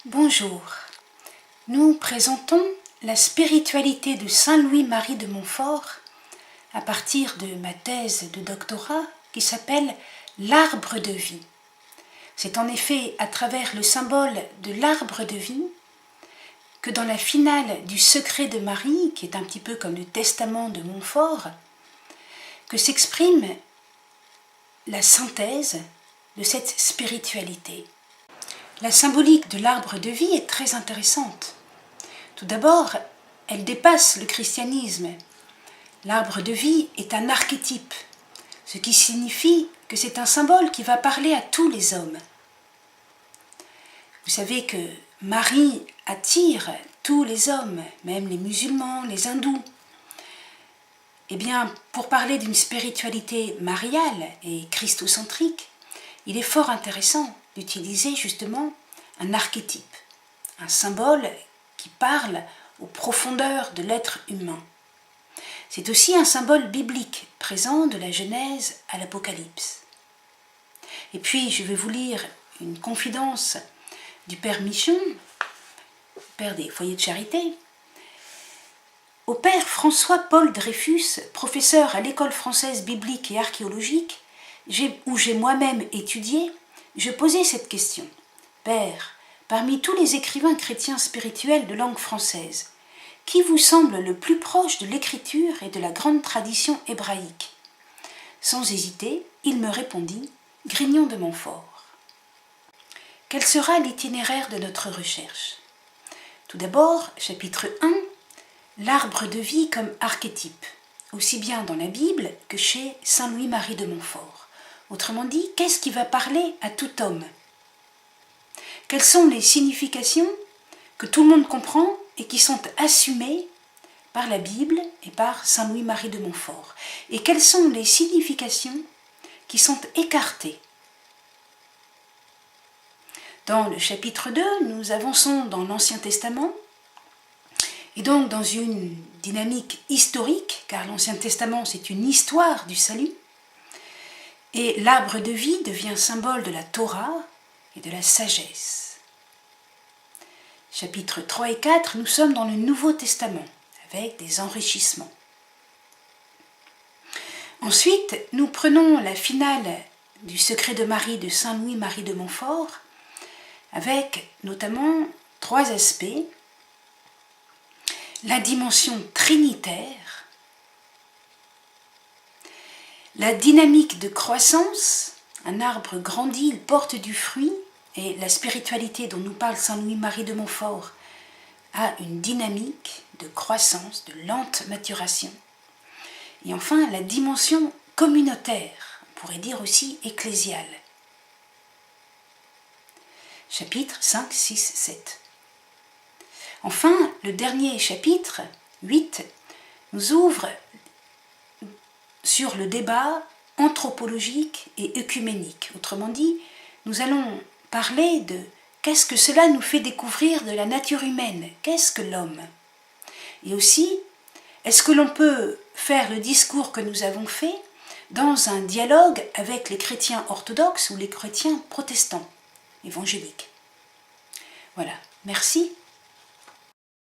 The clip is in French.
Bonjour, nous présentons la spiritualité de Saint Louis-Marie de Montfort à partir de ma thèse de doctorat qui s'appelle l'arbre de vie. C'est en effet à travers le symbole de l'arbre de vie que dans la finale du Secret de Marie, qui est un petit peu comme le testament de Montfort, que s'exprime la synthèse de cette spiritualité. La symbolique de l'arbre de vie est très intéressante. Tout d'abord, elle dépasse le christianisme. L'arbre de vie est un archétype, ce qui signifie que c'est un symbole qui va parler à tous les hommes. Vous savez que Marie attire tous les hommes, même les musulmans, les hindous. Eh bien, pour parler d'une spiritualité mariale et christocentrique, il est fort intéressant d'utiliser justement un archétype, un symbole qui parle aux profondeurs de l'être humain. C'est aussi un symbole biblique présent de la Genèse à l'Apocalypse. Et puis, je vais vous lire une confidence du Père Michon, Père des foyers de charité. Au Père François-Paul Dreyfus, professeur à l'École française biblique et archéologique, où j'ai moi-même étudié, je posais cette question. Père, parmi tous les écrivains chrétiens spirituels de langue française, qui vous semble le plus proche de l'écriture et de la grande tradition hébraïque? Sans hésiter, il me répondit « Grignon de Montfort ». Quel sera l'itinéraire de notre recherche? Tout d'abord, chapitre 1, l'arbre de vie comme archétype, aussi bien dans la Bible que chez Saint Louis-Marie de Montfort. Autrement dit, qu'est-ce qui va parler à tout homme? Quelles sont les significations que tout le monde comprend et qui sont assumées par la Bible et par Saint Louis-Marie de Montfort? Et quelles sont les significations qui sont écartées? Dans le chapitre 2, nous avançons dans l'Ancien Testament, et donc dans une dynamique historique, car l'Ancien Testament c'est une histoire du salut, et l'arbre de vie devient symbole de la Torah et de la sagesse. Chapitres 3 et 4, nous sommes dans le Nouveau Testament, avec des enrichissements. Ensuite, nous prenons la finale du Secret de Marie de Saint Louis-Marie de Montfort, avec notamment 3 aspects. La dimension trinitaire, la dynamique de croissance, un arbre grandit, il porte du fruit, et la spiritualité dont nous parle Saint Louis-Marie de Montfort a une dynamique de croissance, de lente maturation. Et enfin, la dimension communautaire, on pourrait dire aussi ecclésiale. Chapitres 5, 6, 7. Enfin, le dernier chapitre, 8, nous ouvre sur le débat anthropologique et œcuménique. Autrement dit, nous allons parler de qu'est-ce que cela nous fait découvrir de la nature humaine, qu'est-ce que l'homme? Et aussi, est-ce que l'on peut faire le discours que nous avons fait dans un dialogue avec les chrétiens orthodoxes ou les chrétiens protestants, évangéliques? Voilà, merci.